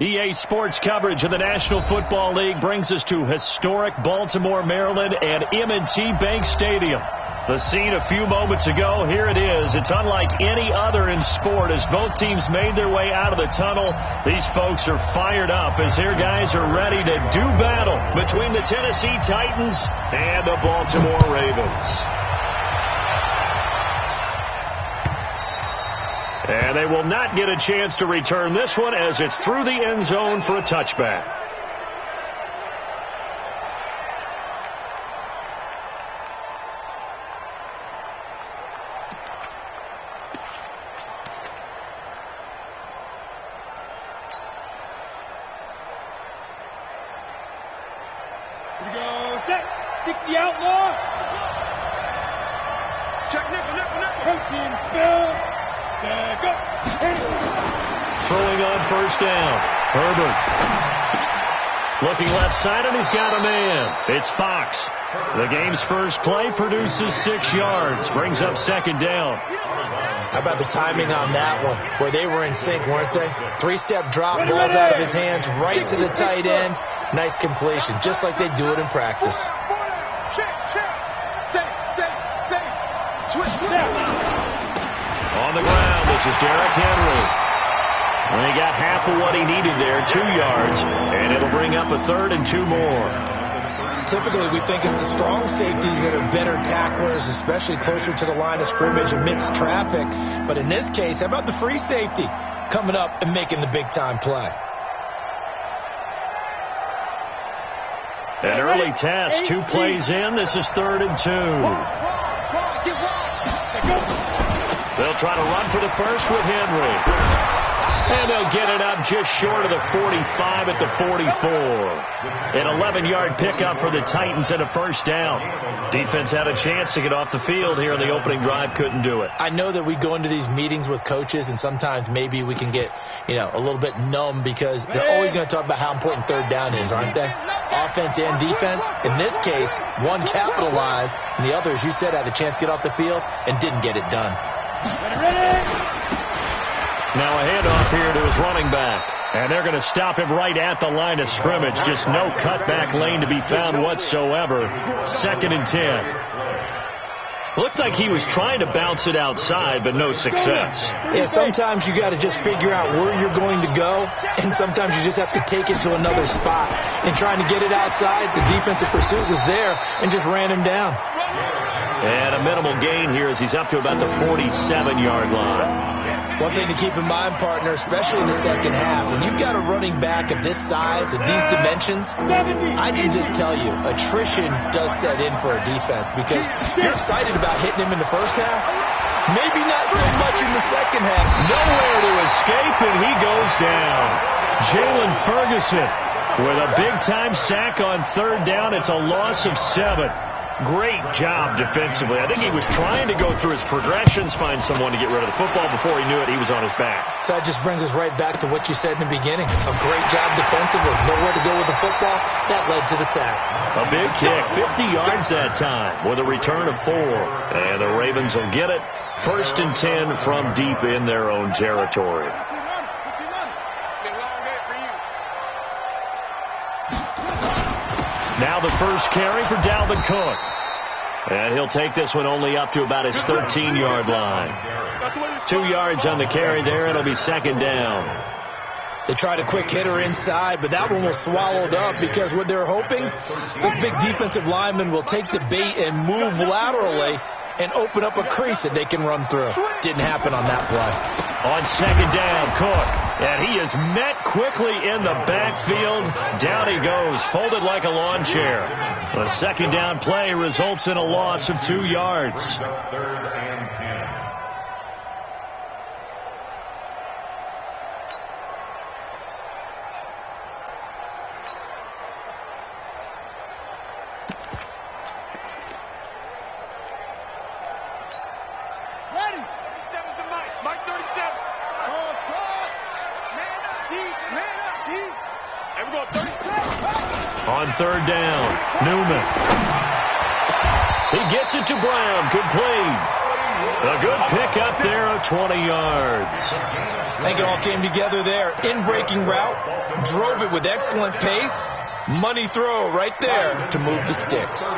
EA Sports coverage of the National Football League brings us to historic Baltimore, Maryland and M&T Bank Stadium. The scene a few moments ago, here it is. It's unlike any other in sport as both teams made their way out of the tunnel. These folks are fired up as their guys are ready to do battle between the Tennessee Titans and the Baltimore Ravens. And they will not get a chance to return this one as it's through the end zone for a touchback. Here we go, set, 60 outlaw. Check nickel. Protein spill. Go. Throwing on first down. Herbert. Looking left side, and he's got a man. It's Fox. The game's first play produces 6 yards. Brings up second down. How about the timing on that one? Where they were in sync, weren't they? 3-step drop, balls out of his hands, right to the tight end. Nice completion, just like they do it in practice. On the ground, this is Derrick Henry. And he got half of what he needed there, 2 yards, and it'll bring up a 3rd and 2 more. Typically, we think it's the strong safeties that are better tacklers, especially closer to the line of scrimmage amidst traffic. But in this case, how about the free safety coming up and making the big-time play? An early test, 2 plays in. This is 3rd and 2. They'll try to run for the first with Henry. And they'll get it up just short of the 45 at the 44. An 11-yard pickup for the Titans and a first down. Defense had a chance to get off the field here in the opening drive, couldn't do it. I know that we go into these meetings with coaches, and sometimes maybe we can get, a little bit numb because they're always going to talk about how important third down is, aren't they? Offense and defense. In this case, one capitalized, and the other, as you said, had a chance to get off the field and didn't get it done. Now a handoff here to his running back. And they're going to him right at the line of scrimmage. Just no cutback lane to be found whatsoever. 2nd and 10. Looked like he was trying to bounce it outside, but no success. Yeah, sometimes you got to just figure out where you're going to go, and sometimes you just have to take it to another spot. And trying to get it outside, the defensive pursuit was there and just ran him down. And a minimal gain here as he's up to about the 47-yard line. One thing to keep in mind, partner, especially in the second half, when you've got a running back of this size and these dimensions, I can just tell you, attrition does set in for a defense because you're excited about hitting him in the first half. Maybe not so much in the second half. Nowhere to escape, and he goes down. Jalen Ferguson with a big-time sack on 3rd down. It's a loss of 7. Great job defensively. I think he was trying to go through his progressions, find someone to get rid of the football. Before he knew it, he was on his back. So that just brings us right back to what you said in the beginning. A great job defensively. Nowhere to go with the football. That led to the sack. A big kick. 50 yards that time with a return of 4. And the Ravens will get it. 1st and 10 from deep in their own territory. Now the first carry for Dalvin Cook. And he'll take this one only up to about his 13-yard line. 2 yards on the carry there. It'll be 2nd down. They tried a quick hitter inside, but that one was swallowed up because what they're hoping, this big defensive lineman will take the bait and move laterally and open up a crease that they can run through. Didn't happen on that play. On 2nd down, Cook. And he is met quickly in the backfield. Down he goes, folded like a lawn chair. The 2nd down play results in a loss of 2 yards. 3rd and 10. Ready. 37's the Mike 37. Man up deep. And we're going 37. On 3rd down, Newman. He gets it to Brown, complete. A good pickup there of 20 yards. I think it all came together there. In-breaking route, drove it with excellent pace. Money throw right there to move the sticks.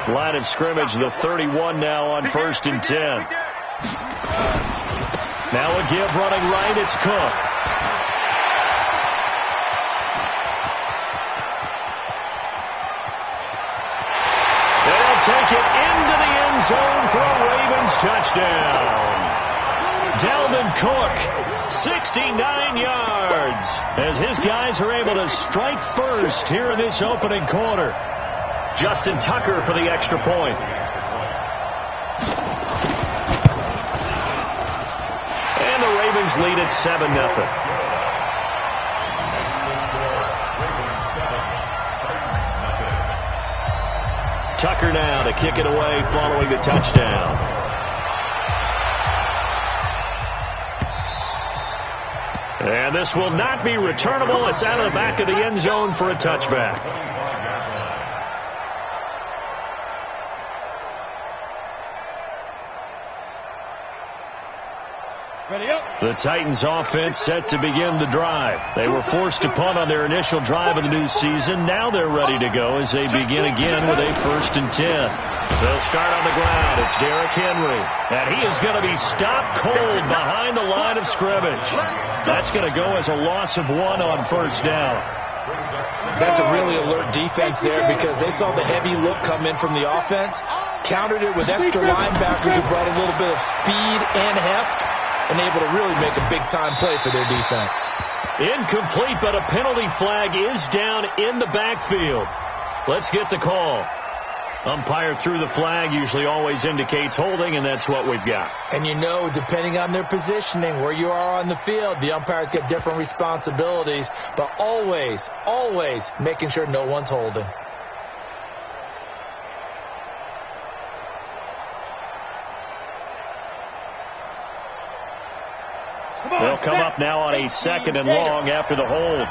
Line of scrimmage, the 31 now on 1st and 10. Now a give running right, it's Cook. They'll take it into the end zone for a Ravens touchdown. Dalvin Cook, 69 yards, as his guys are able to strike first here in this opening quarter. Justin Tucker for the extra point. And the Ravens lead at 7-0. Tucker now to kick it away following the touchdown. And this will not be returnable. It's out of the back of the end zone for a touchback. The Titans offense set to begin the drive. They were forced to punt on their initial drive of the new season. Now they're ready to go as they begin again with a 1st and 10. They'll start on the ground. It's Derrick Henry. And he is going to be stopped cold behind the line of scrimmage. That's going to go as a loss of 1 on 1st down. That's a really alert defense there because they saw the heavy look come in from the offense, countered it with extra linebackers who brought a little bit of speed and heft, and able to really make a big-time play for their defense. Incomplete, but a penalty flag is down in the backfield. Let's get the call. Umpire threw the flag, usually always indicates holding, and that's what we've got. And you know, depending on their positioning, where you are on the field, the umpires get different responsibilities, but always, always making sure no one's holding. They'll come up now on a 2nd and long after the hold.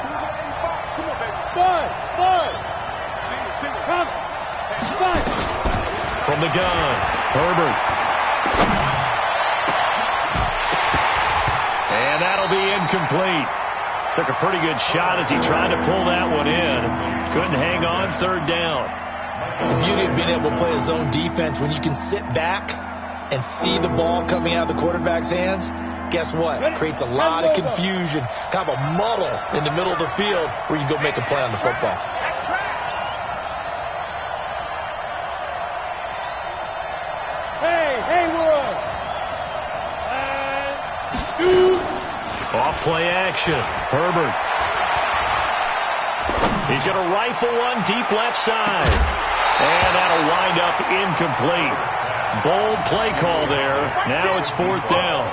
From the gun, Herbert. And that'll be incomplete. Took a pretty good shot as he tried to pull that one in. Couldn't hang on, 3rd down. The beauty of being able to play a zone defense when you can sit back and see the ball coming out of the quarterback's hands. Guess what? It creates a lot of confusion, kind of a muddle in the middle of the field where you go make a play on the football. Haywood. And shoot. Off play action. Herbert. He's going to rifle one deep left side. And that'll wind up incomplete. Bold play call there. Now it's 4th down.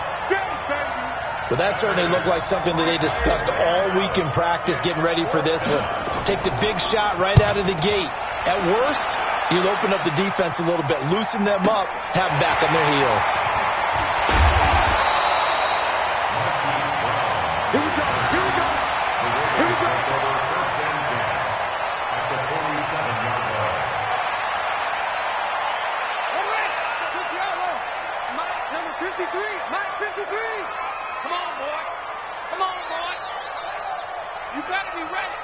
Well, that certainly looked like something that they discussed all week in practice getting ready for this one. Take the big shot right out of the gate. At worst, you'll open up the defense a little bit, loosen them up, have them back on their heels. Here we go. Here we go. Here we go. At the 47-yard line. All right. Mike, number 53. Mike, 53. Come on, boy. Come on, boy. You better be ready.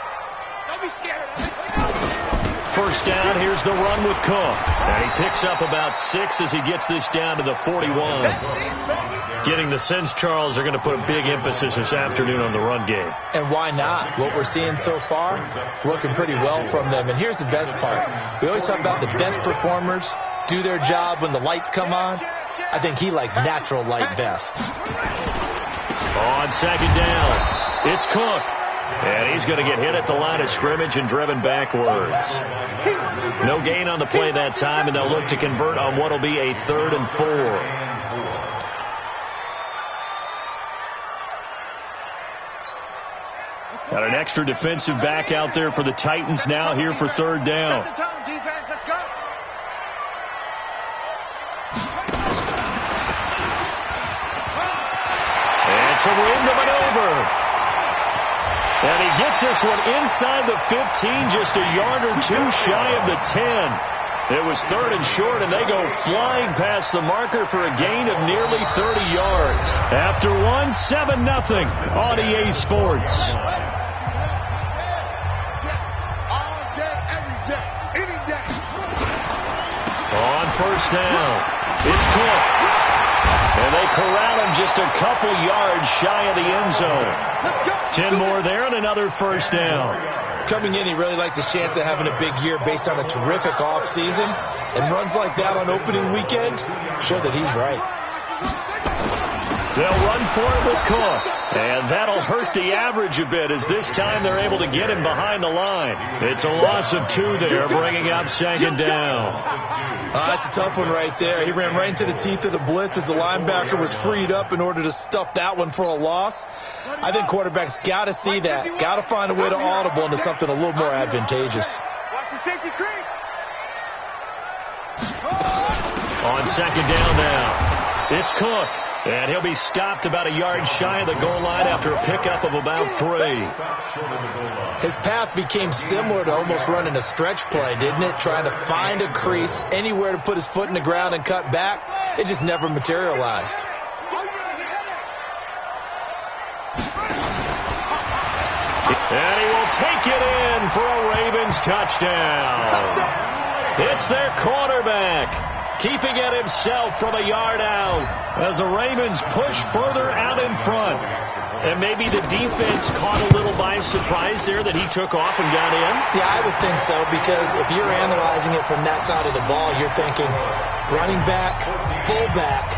Don't be scared of it. 1st down, here's the run with Cook. And he picks up about 6 as he gets this down to the 41. Getting the sense, Charles, they're going to put a big emphasis this afternoon on the run game. And why not? What we're seeing so far, working pretty well from them. And here's the best part. We always talk about the best performers do their job when the lights come on. I think he likes natural light best. On 2nd down, it's Cook. And he's going to get hit at the line of scrimmage and driven backwards. No gain on the play that time, and they'll look to convert on what will be a 3rd and 4. Got an extra defensive back out there for the Titans now here for 3rd down. Set the tone, defense. Let's go. It's a room to maneuver. And he gets this one inside the 15, just a yard or 2 shy of the 10. It was 3rd and short, and they go flying past the marker for a gain of nearly 30 yards. After one, 7-0 on EA Sports. All day, every day, any day. On first down, it's Cook. And they corral him just a couple yards shy of the end zone. 10 more there and another first down. Coming in, he really liked his chance of having a big year based on a terrific offseason. And runs like that on opening weekend show that he's right. They'll run for it with Cook. And that'll hurt the average a bit as this time they're able to get him behind the line. It's a loss of 2 there, bringing up 2nd down. That's a tough one right there. He ran right into the teeth of the blitz as the linebacker was freed up in order to stuff that one for a loss. I think quarterbacks got to see that. Got to find a way to audible into something a little more advantageous. Watch the safety creep. On 2nd down now, it's Cook. And he'll be stopped about a yard shy of the goal line after a pickup of about 3. His path became similar to almost running a stretch play, didn't it? Trying to find a crease, anywhere to put his foot in the ground and cut back. It just never materialized. And he will take it in for a Ravens touchdown. It's their quarterback, keeping it himself from a yard out as the Ravens push further out in front. And maybe the defense caught a little by surprise there that he took off and got in. Yeah, I would think so, because if you're analyzing it from that side of the ball, you're thinking running back, fullback.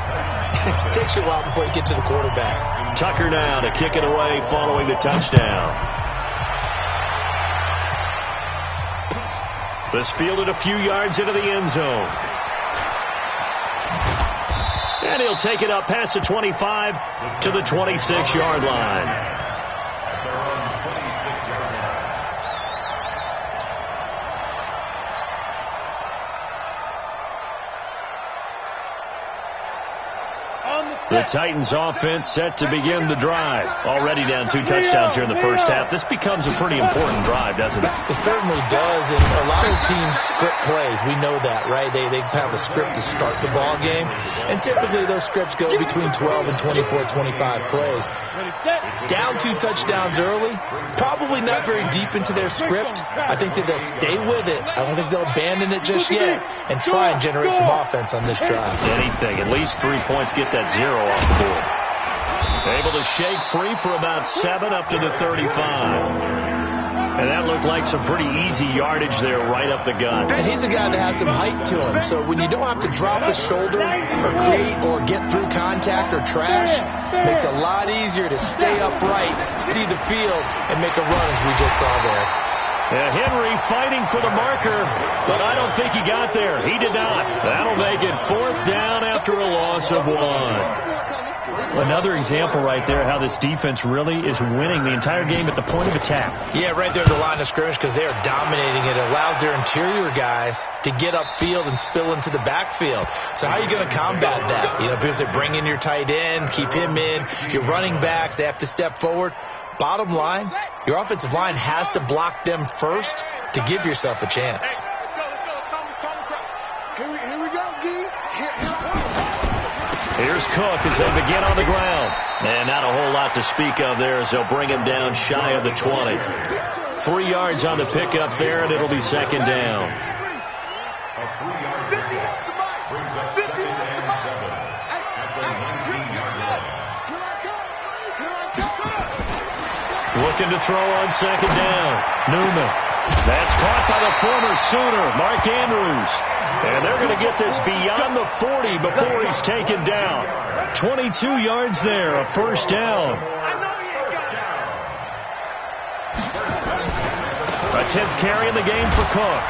It takes you a while before you get to the quarterback. Tucker now to kick it away following the touchdown. This fielded a few yards into the end zone. And he'll take it up past the 25 to the 26-yard line. The Titans offense set to begin the drive. Already down 2 touchdowns here in the first half. This becomes a pretty important drive, doesn't it? It certainly does, and a lot of teams script plays. We know that, right? They have a script to start the ball game, and typically those scripts go between 12 and 24, 25 plays. Down 2 touchdowns early, probably not very deep into their script. I think that they'll stay with it. I don't think they'll abandon it just yet and try and generate some offense on this drive. Anything, at least 3 points, get that 0 off the board. Able to shake free for about 7 up to the 35. And that looked like some pretty easy yardage there right up the gut. And he's a guy that has some height to him. So when you don't have to drop a shoulder or create or get through contact or trash, it makes it a lot easier to stay upright, see the field, and make a run as we just saw there. Henry fighting for the marker, but I don't think he got there. He did not. That'll make it 4th down after a loss of 1. Another example right there how this defense really is winning the entire game at the point of attack. Yeah, right there at the line of scrimmage, because they are dominating it. It allows their interior guys to get upfield and spill into the backfield. So how are you going to combat that? You know, because they bring in your tight end, keep him in. Your running backs, they have to step forward. Bottom line, your offensive line has to block them first to give yourself a chance. Here we go, D. Here's Cook as they begin on the ground. And not a whole lot to speak of there as they'll bring him down shy of the 20. 3 yards on the pickup there, and it'll be 2nd down. Brings up 2nd and 7 at the 19-yard line. Looking to throw on 2nd down. Newman. That's caught by the former Sooner, Mark Andrews. And they're going to get this beyond the 40 before he's taken down. 22 yards there, a 1st down. A 10th carry in the game for Cook.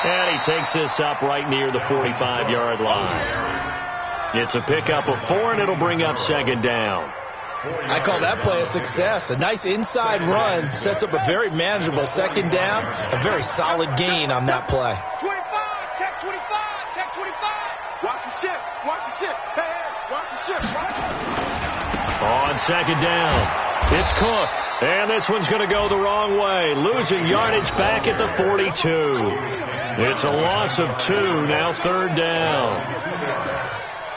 And he takes this up right near the 45-yard line. It's a pickup of 4, and it'll bring up 2nd down. I call that play a success. A nice inside run sets up a very manageable 2nd down. A very solid gain on that play. 25, check 25, check 25. Watch the ship, watch the ship. Hey, watch the ship, right? On 2nd down, it's Cook. And this one's going to go the wrong way. Losing yardage back at the 42. It's a loss of 2, now third down.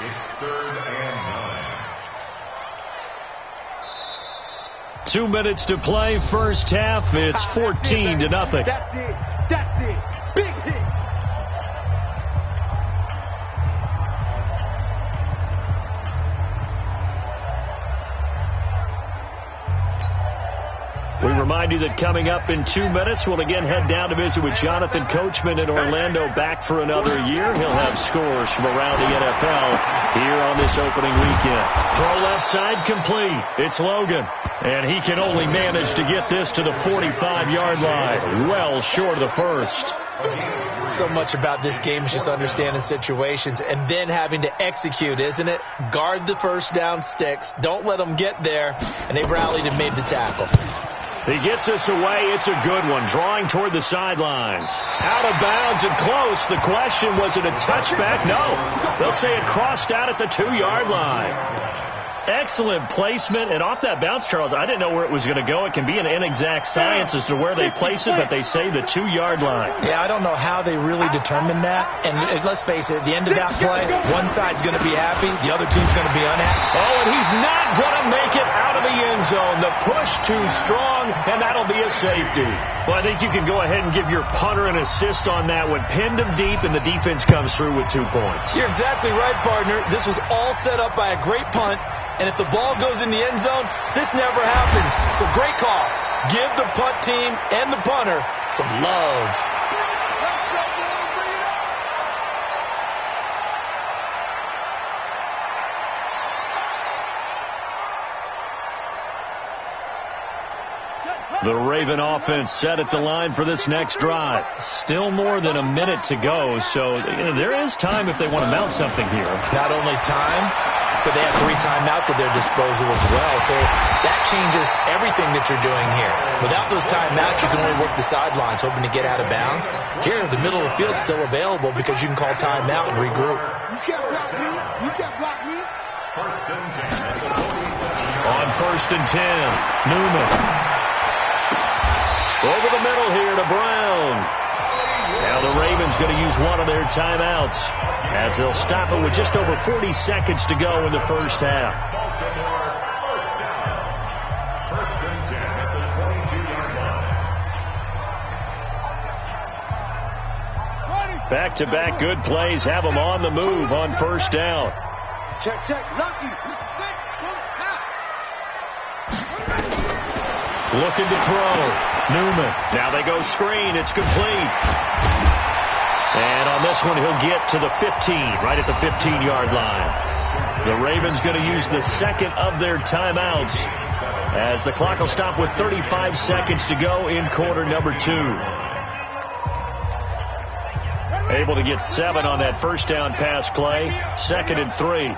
It's 3rd and 9. 2 minutes to play, first half. It's 14-0. That's it. That's it. Big hit. We remind you that coming up in 2 minutes, we'll again head down to visit with Jonathan Coachman in Orlando, back for another year. He'll have scores from around the NFL here on this opening weekend. Throw left side complete. It's Logan, and he can only manage to get this to the 45-yard line, well short of the first. So much about this game is just understanding situations and then having to execute, isn't it? Guard the first down sticks. Don't let them get there. And they rallied and made the tackle. He gets us away. It's a good one. Drawing toward the sidelines. Out of bounds and close. The question, was it a touchback? No. They'll say it crossed out at the 2-yard line. Excellent placement. And off that bounce, Charles, I didn't know where it was going to go. It can be an inexact science as to where they place it, but they say the 2-yard line. Yeah, I don't know how they really determined that. And let's face it, at the end of that play, one side's going to be happy, the other team's going to be unhappy. Oh, and he's not going to make it out of the end zone. The push too strong, and that'll be a safety. Well, I think you can go ahead and give your punter an assist on that one. Pinned him deep, and the defense comes through with 2 points. You're exactly right, partner. This was all set up by a great punt. And if the ball goes in the end zone, this never happens. So great call. Give the punt team and the punter some love. The Raven offense set at the line for this next drive. Still more than a minute to go, so there is time if they want to mount something here. Not only time, but they have 3 timeouts at their disposal as well. So that changes everything that you're doing here. Without those timeouts, you can only work the sidelines, hoping to get out of bounds. Here, the middle of the field is still available because you can call timeout and regroup. You can't block me. You can't block me. 1st and 10 at the 47. On 1st and 10, Newman. Over the middle here to Brown. Now the Ravens going to use one of their timeouts as they'll stop it with just over 40 seconds to go in the first half. Baltimore, 1st down. 1st and 10 at the 22-yard line. Back-to-back good plays have them on the move on 1st down. Check, check. Lucky. Looking to throw. Newman. Now they go screen. It's complete. And on this one, he'll get to the 15, right at the 15-yard line. The Ravens going to use the second of their timeouts as the clock will stop with 35 seconds to go in quarter number 2. Able to get 7 on that first down pass play. 2nd and 3.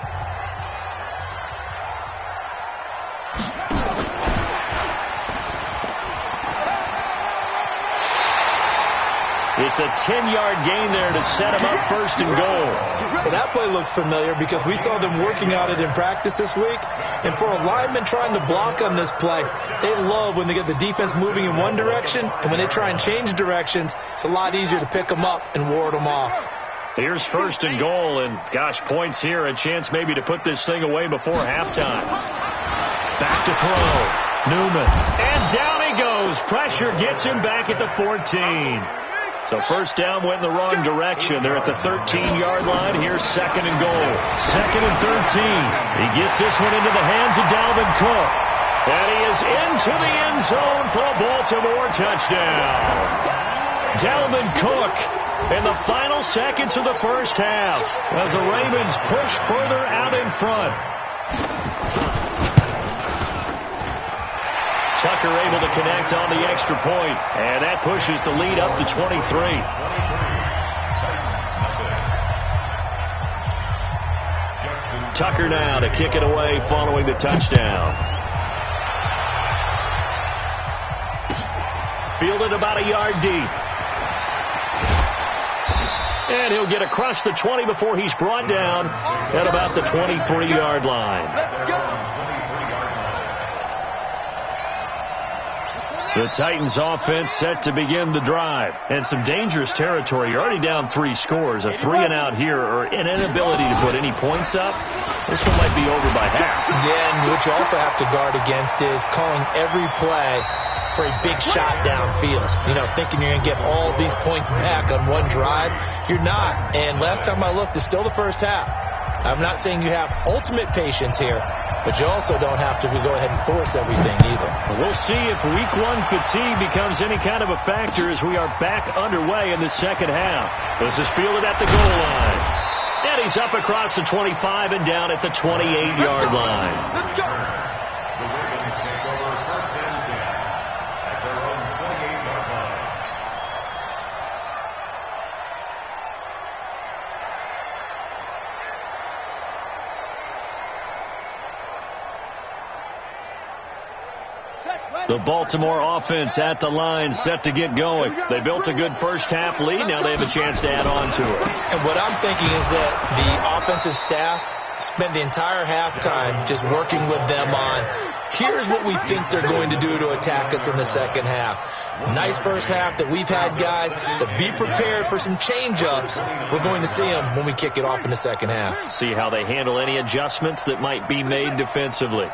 It's a 10-yard gain there to set him up 1st and goal. Well, that play looks familiar because we saw them working on it in practice this week. And for a lineman trying to block on this play, they love when they get the defense moving in one direction. And when they try and change directions, it's a lot easier to pick them up and ward them off. Here's 1st and goal, and gosh, points here. A chance maybe to put this thing away before halftime. Back to throw. Newman. And down he goes. Pressure gets him back at the 14. So 1st down went in the wrong direction. They're at the 13-yard line. Here's 2nd and goal. 2nd and 13. He gets this one into the hands of Dalvin Cook. And he is into the end zone for a Baltimore touchdown. Dalvin Cook in the final seconds of the first half as the Ravens push further out in front. Tucker able to connect on the extra point, and that pushes the lead up to 23. Tucker now to kick it away following the touchdown. Fielded about a yard deep. And he'll get across the 20 before he's brought down at about the 23-yard line. The Titans offense set to begin the drive. And some dangerous territory. You're already down 3 scores. A 3-and-out here or an inability to put any points up. This one might be over by half. Yeah, and what you also have to guard against is calling every play for a big shot downfield. You know, thinking you're going to get all these points back on one drive. You're not. And last time I looked, it's still the first half. I'm not saying you have ultimate patience here, but you also don't have to go ahead and force everything either. We'll see if week 1 fatigue becomes any kind of a factor as we are back underway in the second half. This is fielded at the goal line. And he's up across the 25 and down at the 28-yard line. Let's go. The Ravens take over first and 10 at their own 28-yard line. The Baltimore offense at the line set to get going. They built a good first-half lead. Now they have a chance to add on to it. And what I'm thinking is that the offensive staff spend the entire halftime just working with them on, here's what we think they're going to do to attack us in the second half. Nice first half that we've had, guys, but be prepared for some change-ups. We're going to see them when we kick it off in the second half. See how they handle any adjustments that might be made defensively.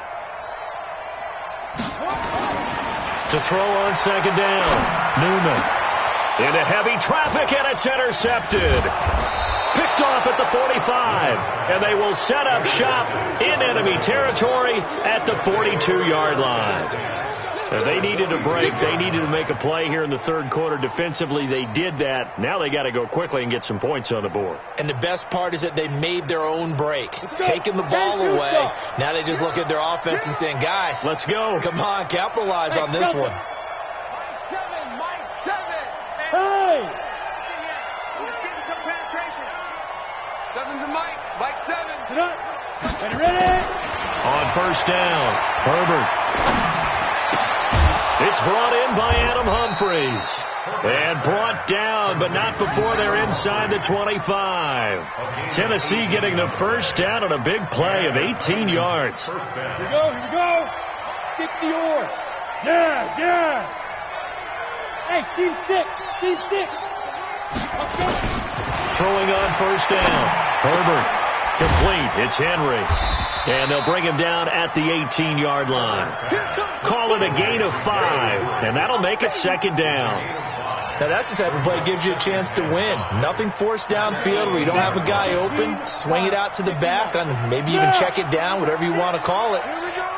To throw on second down. Newman into heavy traffic, and it's intercepted. Picked off at the 45, and they will set up shop in enemy territory at the 42-yard line. They needed a break. They needed to make a play here in the third quarter. Defensively, they did that. Now they got to go quickly and get some points on the board. And the best part is that they made their own break, taking the ball away. Now they just look at their offense and saying, guys, let's go. Come on, capitalize on this one. Mike 7. Hey! Let's get some penetration. 7's a Mike. Mike 7. Sit up. And ready. On first down, Herbert. It's brought in by Adam Humphries. And brought down, but not before they're inside the 25. Tennessee getting the first down on a big play of 18 yards. Here we go. 60 or. Yeah. Hey, team 6. Let's go. Throwing on first down. Herbert. Complete. It's Henry. And they'll bring him down at the 18-yard line. Call it a gain of 5. And that'll make it second down. Now that's the type of play that gives you a chance to win. Nothing forced downfield where you don't have a guy open. Swing it out to the back, and maybe even check it down, whatever you want to call it.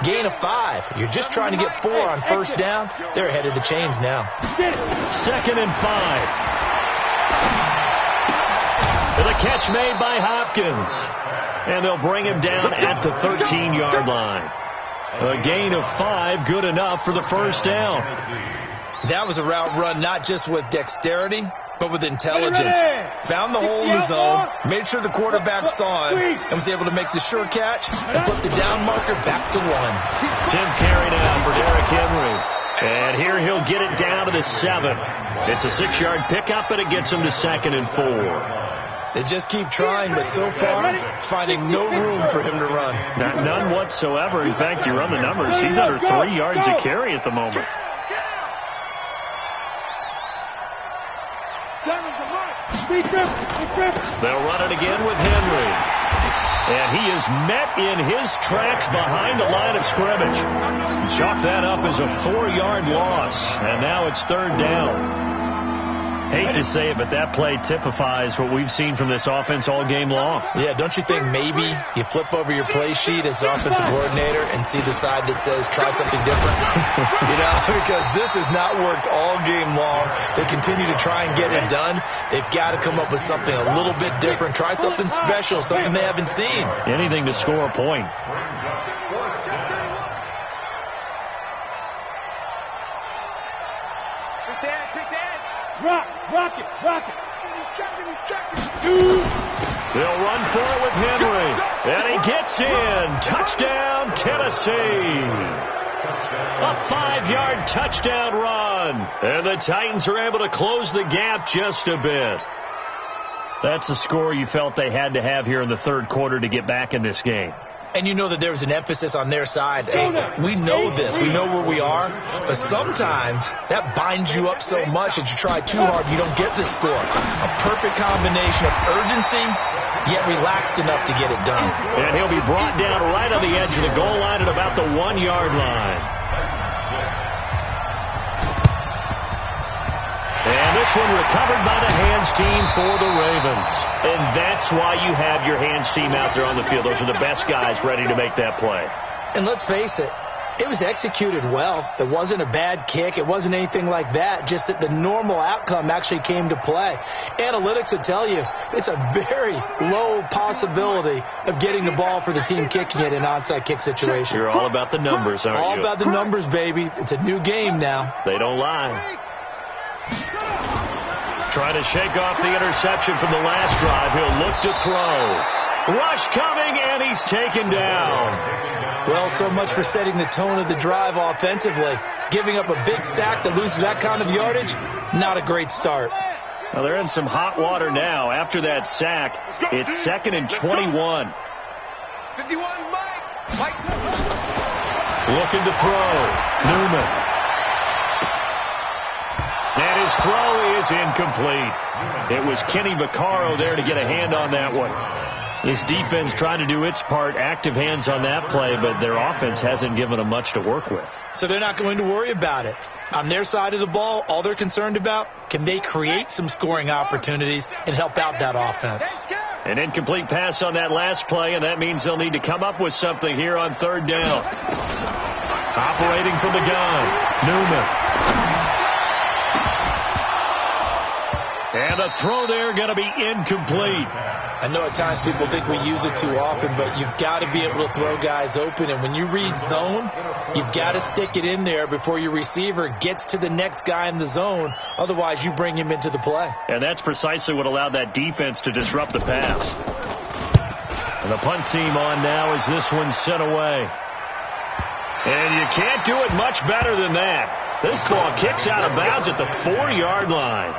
Gain of 5. You're just trying to get 4 on first down. They're ahead of the chains now. Second and 5. The catch made by Hopkins. And they'll bring him down at the 13-yard line. A gain of 5, good enough for the first down. That was a route run not just with dexterity, but with intelligence. Found the hole in the zone, made sure the quarterback saw him, and was able to make the sure catch and put the down marker back to 1. 10th carry now for Derrick Henry. And here he'll get it down to the 7. It's a 6-yard pickup, and it gets him to 2nd and 4. They just keep trying, but so far, finding no room for him to run. None whatsoever. In fact, you run the numbers. He's under 3 yards a carry at the moment. They'll run it again with Henry. And he is met in his tracks behind the line of scrimmage. Chalk that up as a 4-yard loss. And now it's third down. Hate to say it, but that play typifies what we've seen from this offense all game long. Yeah, don't you think maybe you flip over your play sheet as the offensive coordinator and see the side that says try something different? Because this has not worked all game long. They continue to try and get it done. They've got to come up with something a little bit different. Try something special, something they haven't seen. Anything to score a point. Rock it. He's checking. They'll run for it with Henry. And he gets in. Touchdown, Tennessee. A 5-yard touchdown run. And the Titans are able to close the gap just a bit. That's a score you felt they had to have here in the third quarter to get back in this game. And you know that there's an emphasis on their side. Hey, we know this. We know where we are. But sometimes that binds you up so much that you try too hard, you don't get the score. A perfect combination of urgency, yet relaxed enough to get it done. And he'll be brought down right on the edge of the goal line at about the 1-yard line. And this one recovered by the hands team for the Ravens. And that's why you have your hands team out there on the field. Those are the best guys ready to make that play. And let's face it, it was executed well. It wasn't a bad kick. It wasn't anything like that. Just that the normal outcome actually came to play. Analytics will tell you it's a very low possibility of getting the ball for the team kicking it in an onside kick situation. You're all about the numbers, aren't you? All about the numbers, baby. It's a new game now. They don't lie. Trying to shake off the interception from the last drive. He'll look to throw. Rush coming, and he's taken down. Well, so much for setting the tone of the drive offensively. Giving up a big sack that loses that kind of yardage, not a great start. Well, they're in some hot water now. After that sack, it's 2nd and 21. 51, Mike. Looking to throw. Newman. And his throw is incomplete. It was Kenny Vaccaro there to get a hand on that one. His defense trying to do its part, active hands on that play, but their offense hasn't given them much to work with. So they're not going to worry about it. On their side of the ball, all they're concerned about, can they create some scoring opportunities and help out that offense? An incomplete pass on that last play, and that means they'll need to come up with something here on 3rd down. Operating from the gun, Newman. And a throw there going to be incomplete. I know at times people think we use it too often, but you've got to be able to throw guys open. And when you read zone, you've got to stick it in there before your receiver gets to the next guy in the zone. Otherwise, you bring him into the play. And that's precisely what allowed that defense to disrupt the pass. And the punt team on now as this one's sent away. And you can't do it much better than that. This ball kicks out of bounds at the 4-yard line.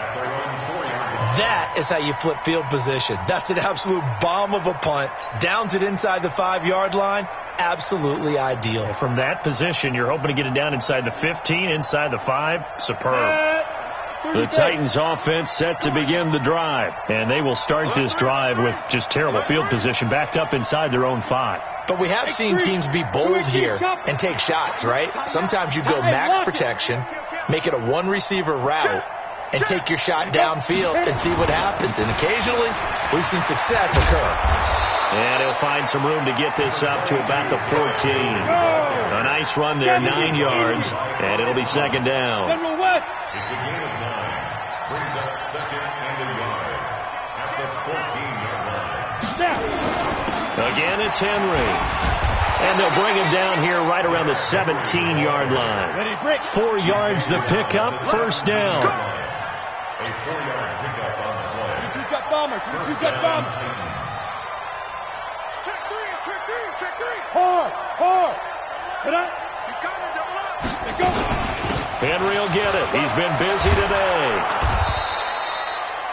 That is how you flip field position. That's an absolute bomb of a punt. Downs it inside the 5-yard line. Absolutely ideal. From that position, you're hoping to get it down inside the 15, inside the 5. Superb. The Titans offense set to begin the drive. And they will start this drive with just terrible field position backed up inside their own 5. But we have seen teams be bold here and take shots, right? Sometimes you go max protection, make it a one-receiver route, and take your shot downfield and see what happens. And occasionally, we've seen success occur. And he'll find some room to get this up to about the 14. A nice run there, 9 yards, and it'll be 2nd down. General West. It's a gain of 9. Brings up 2nd and a yard at the 14-yard line. Again, it's Henry. And they'll bring him down here right around the 17-yard line. 4 yards the pickup, 1st down. A 4-yard pickup on the play. Two-jet bomber. Two-jet bomber. Check three. Hard. Hit up. You got to double up. Let go. Henry will get it. He's been busy today.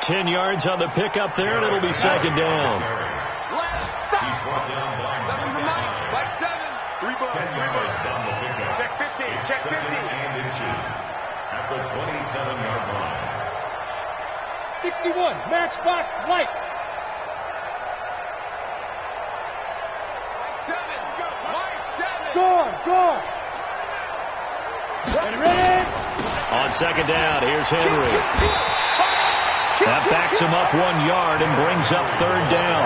10 yards on the pickup there, and it'll be 2nd down. Last stop. He's brought down by 7's a Mike. Mike 7. 3 bucks. 10 yards on the pickup. Check 15. Check 15. 2nd and inches at the 27-yard line. 61. Matchbox light. Mike 7. Score. Ready. On 2nd down, here's Henry. That backs him up 1 yard and brings up 3rd down.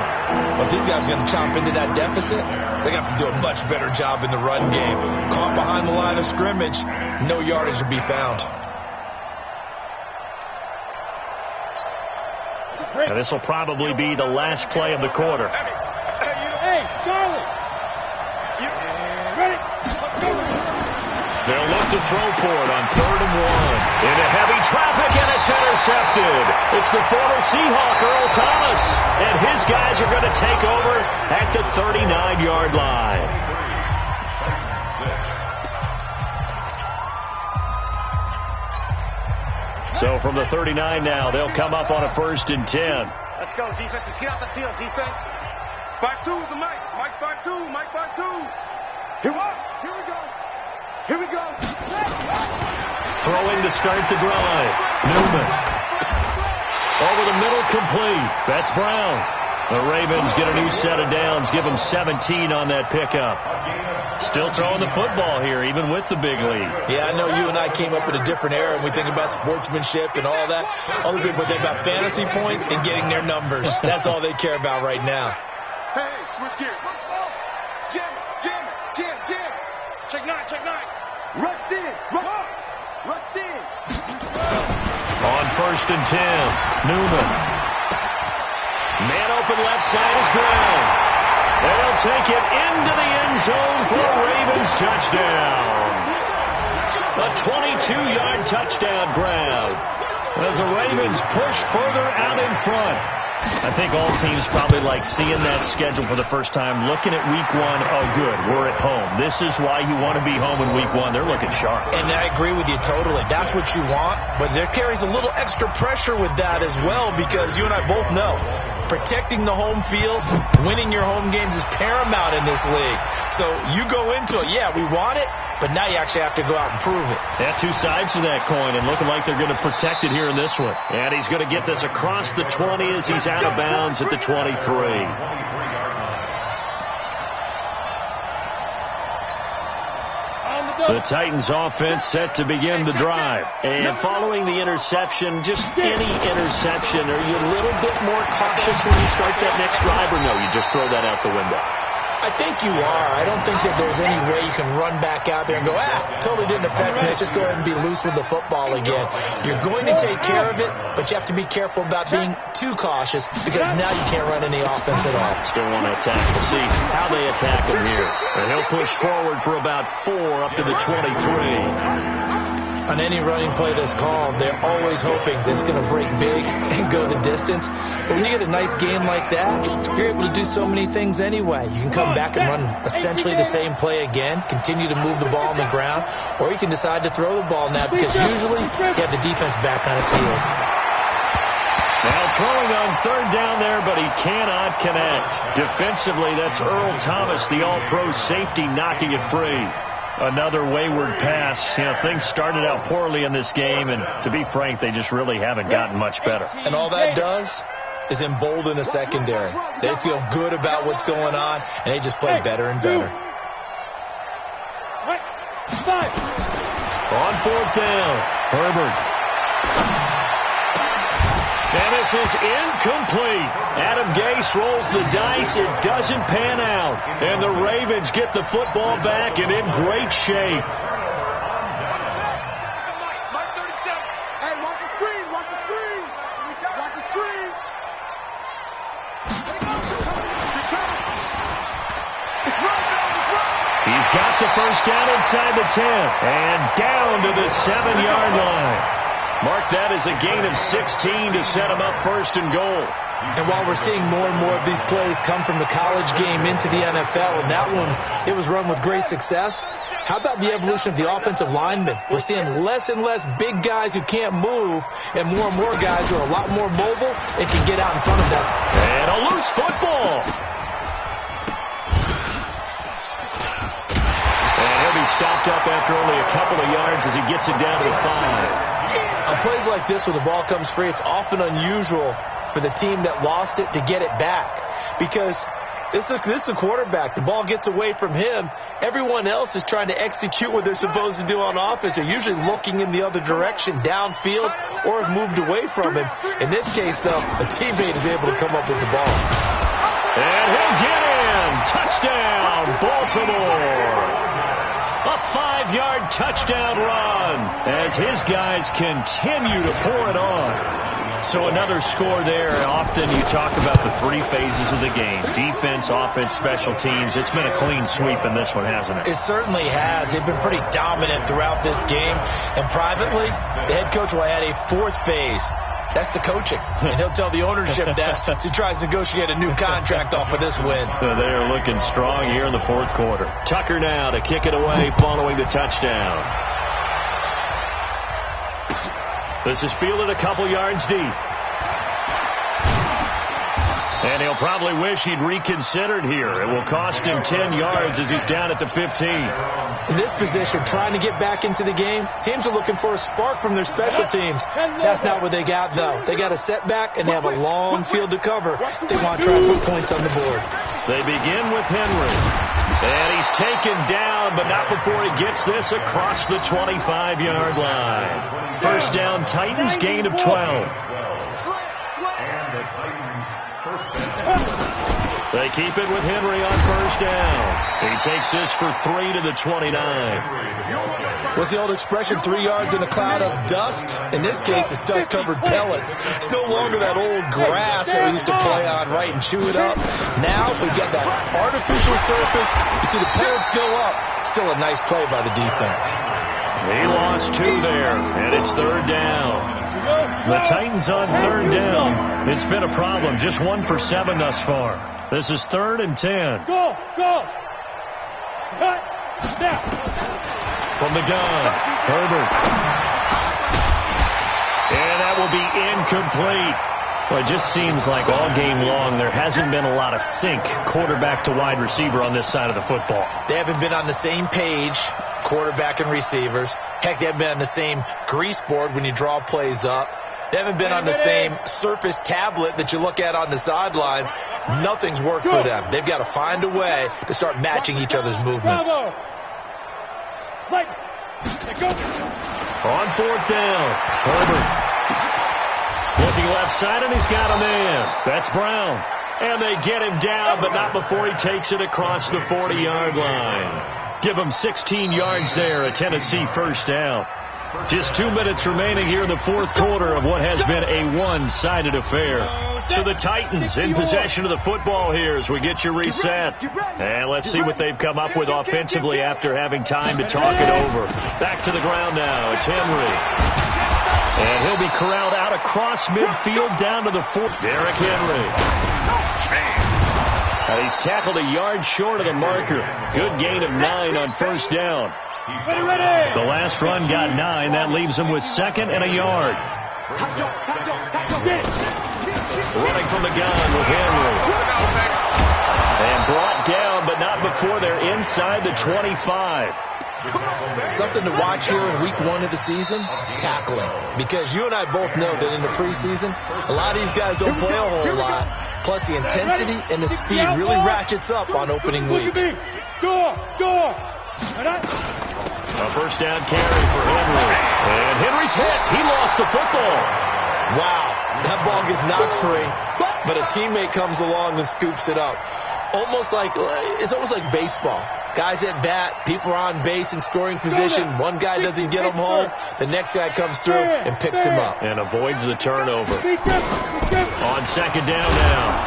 Well, if these guys are going to chomp into that deficit, they got to do a much better job in the run game. Caught behind the line of scrimmage, no yardage to be found. And this will probably be the last play of the quarter. Hey, Charlie. Ready. They'll look to throw for it on 3rd and 1. Into heavy traffic, and it's intercepted. It's the former Seahawk, Earl Thomas. And his guys are going to take over at the 39-yard line. So from the 39 now, they'll come up on a 1st and 10. Let's go, defense. Let's get out the field, defense. 5-2 is the mic. Mike 5-2. Mike 5-2. Here we go. Here we go. Throwing to start the drive. Newman. Over the middle, complete. That's Brown. The Ravens get a new set of downs. Give them 17 on that pickup. Still throwing the football here, even with the big lead. Yeah, I know you and I came up in a different era, and we think about sportsmanship and all that. Other people think about fantasy points and getting their numbers. That's all they care about right now. Hey, switch gears. Jam. Check nine. Rush in. On 1st and 10, Newman. Man open left side is Brown. They'll take it into the end zone for a Ravens touchdown. A 22-yard touchdown grab as the Ravens push further out in front. I think all teams probably like seeing that schedule for the first time, looking at week 1. Oh, good, we're at home. This is why you want to be home in week 1. They're looking sharp. And I agree with you totally. That's what you want, but there carries a little extra pressure with that as well, because you and I both know protecting the home field, winning your home games is paramount in this league. So you go into it, yeah, we want it, but now you actually have to go out and prove it. Yeah, two sides to that coin, and looking like they're going to protect it here in this one. And he's going to get this across the 20 as he's out of bounds at the 23. The Titans offense set to begin the drive. And following the interception, just any interception, are you a little bit more cautious when you start that next drive, or no, you just throw that out the window? I think you are. I don't think that there's any way you can run back out there and go, totally didn't affect me. Let's just go ahead and be loose with the football again. You're going to take care of it, but you have to be careful about being too cautious, because now you can't run any offense at all. Still want to attack. We'll see how they attack him here. And he'll push forward for about 4 up to the 23. On any running play that's called, they're always hoping that it's going to break big and go the distance. But when you get a nice game like that, you're able to do so many things anyway. You can come back and run essentially the same play again, continue to move the ball on the ground, or you can decide to throw the ball now, because usually you have the defense back on its heels. Now throwing on 3rd down there, but he cannot connect. Defensively, that's Earl Thomas, the all-pro safety, knocking it free. Another wayward pass. You know, things started out poorly in this game, and to be frank, they just really haven't gotten much better. And all that does is embolden a secondary. They feel good about what's going on, and they just play better and better. On 4th down, Herbert. And this is incomplete. Adam Gase rolls the dice. It doesn't pan out. And the Ravens get the football back and in great shape. Mike 37. Hey, watch the screen. Watch the screen. Watch the screen. He's got the first down inside the 10. And down to the 7-yard line. Mark that as a gain of 16 to set him up 1st and goal. And while we're seeing more and more of these plays come from the college game into the NFL, and that one, it was run with great success, how about the evolution of the offensive linemen? We're seeing less and less big guys who can't move, and more guys who are a lot more mobile and can get out in front of them. And a loose football. And he'll be stopped up after only a couple of yards as he gets it down to the 5. On plays like this where the ball comes free, it's often unusual for the team that lost it to get it back, because this is a quarterback. The ball gets away from him. Everyone else is trying to execute what they're supposed to do on offense. They're usually looking in the other direction, downfield, or have moved away from him. In this case, though, a teammate is able to come up with the ball. And he'll get in. Touchdown, Baltimore. A 5-yard touchdown run as his guys continue to pour it on. So another score there. Often you talk about the 3 phases of the game: defense, offense, special teams. It's been a clean sweep in this one, hasn't it? It certainly has. They've been pretty dominant throughout this game. And privately, the head coach will add a 4th phase. That's the coaching. And he'll tell the ownership that as he tries to negotiate a new contract off of this win. They are looking strong here in the 4th quarter. Tucker now to kick it away following the touchdown. This is fielded a couple yards deep. And he'll probably wish he'd reconsidered here. It will cost him 10 yards as he's down at the 15. In this position, trying to get back into the game, teams are looking for a spark from their special teams. That's not what they got, though. They got a setback, and they have a long field to cover. They want to try to put points on the board. They begin with Henry. And he's taken down, but not before he gets this across the 25-yard line. First down, Titans, gain of 12. And the Titans first down. They keep it with Henry on first down. He takes this for 3 to the 29. What's the old expression, 3 yards in a cloud of dust? In this case, it's dust-covered pellets. It's no longer that old grass that we used to play on, right, and chew it up. Now we've got that artificial surface. You see the pellets go up. Still a nice play by the defense. He lost 2 there, and it's third down. The Titans on third down. It's been a problem. Just 1 for 7 thus far. This is 3rd and 10. Go! Cut! Now! From the gun, Herbert. And that will be incomplete. Well, it just seems like all game long there hasn't been a lot of sync quarterback to wide receiver on this side of the football. They haven't been on the same page, quarterback and receivers. Heck, they haven't been on the same grease board when you draw plays up. They haven't been on the same surface tablet that you look at on the sidelines. Nothing's worked for them. They've got to find a way to start matching each other's movements. On fourth down, Herbert. Looking left side, and he's got a man. That's Brown. And they get him down, but not before he takes it across the 40-yard line. Give him 16 yards there, a Tennessee first down. Just 2 minutes remaining here in the fourth quarter of what has been a one-sided affair. So the Titans in possession of the football here as we get you reset. And let's see what they've come up with offensively after having time to talk it over. Back to the ground now. It's Henry. And he'll be corralled out across midfield down to the 4. Derrick Henry. And he's tackled a yard short of the marker. Good gain of 9 on first down. The last run got 9. That leaves him with 2nd and a yard. Running from the gun with Henry. And brought down, but not before they're inside the 25. Something to watch here in week 1 of the season, tackling. Because you and I both know that in the preseason, a lot of these guys don't play a whole lot. Plus the intensity and the speed really ratchets up on opening week. A first down carry for Henry. And Henry's hit. He lost the football. Wow. That ball gets knocked free, but a teammate comes along and scoops it up. It's almost like baseball. Guys at bat, people are on base in scoring position. One guy doesn't get him home. The next guy comes through and picks him up. And avoids the turnover. On second down now,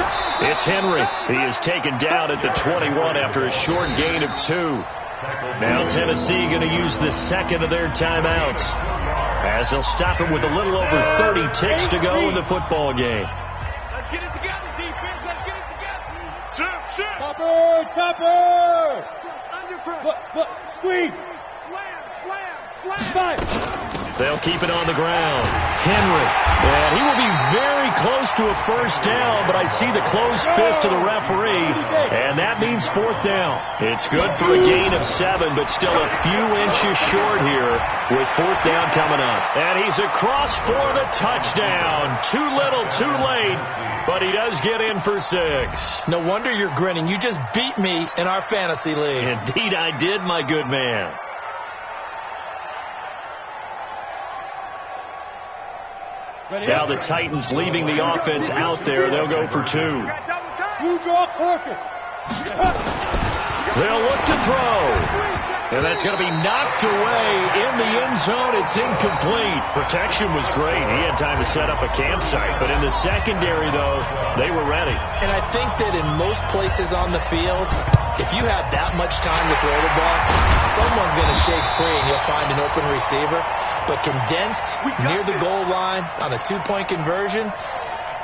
it's Henry. He is taken down at the 21 after a short gain of 2. Now Tennessee going to use the second of their timeouts as they'll stop it with a little over 30 ticks to go in the football game. Let's get it together, defense. Let's get it together. Sit. Topper. Under pressure. Squeeze. Slam. They'll keep it on the ground. Henry. And he will be very close to a first down, but I see the closed fist of the referee, and that means fourth down. It's good for a gain of 7, but still a few inches short here with fourth down coming up. And he's across for the touchdown. Too little, too late, but he does get in for 6. No wonder you're grinning. You just beat me in our fantasy league. Indeed I did, my good man. Now the Titans leaving the offense out there. They'll go for 2. You draw crooked. They'll look to throw. And that's going to be knocked away in the end zone. It's incomplete. Protection was great. He had time to set up a campsite. But in the secondary, though, they were ready. And I think that in most places on the field, if you have that much time to throw the ball, someone's going to shake free and you'll find an open receiver. But condensed near the goal line on a 2-point conversion,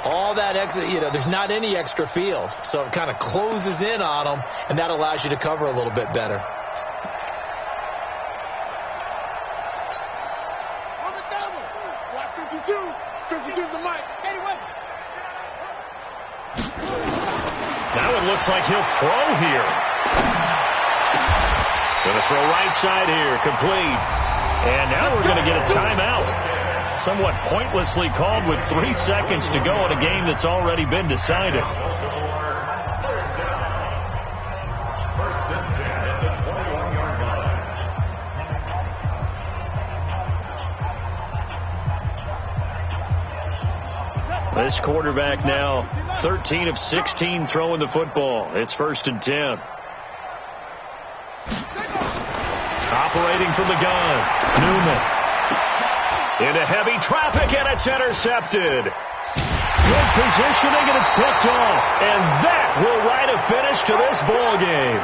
all that extra, there's not any extra field. So it kind of closes in on them, and that allows you to cover a little bit better. On the double. Block 52. 52's the mic. 81. it looks like he'll throw here. Going to throw right side here, complete. And now we're going to get a timeout. Somewhat pointlessly called with 3 seconds to go in a game that's already been decided. First and 10 at the 21-yard line. This quarterback now 13 of 16 throwing the football. It's first and 10. Operating from the gun, Newman. Into heavy traffic, and it's intercepted. Good positioning, and it's picked off. And that will write a finish to this ball game.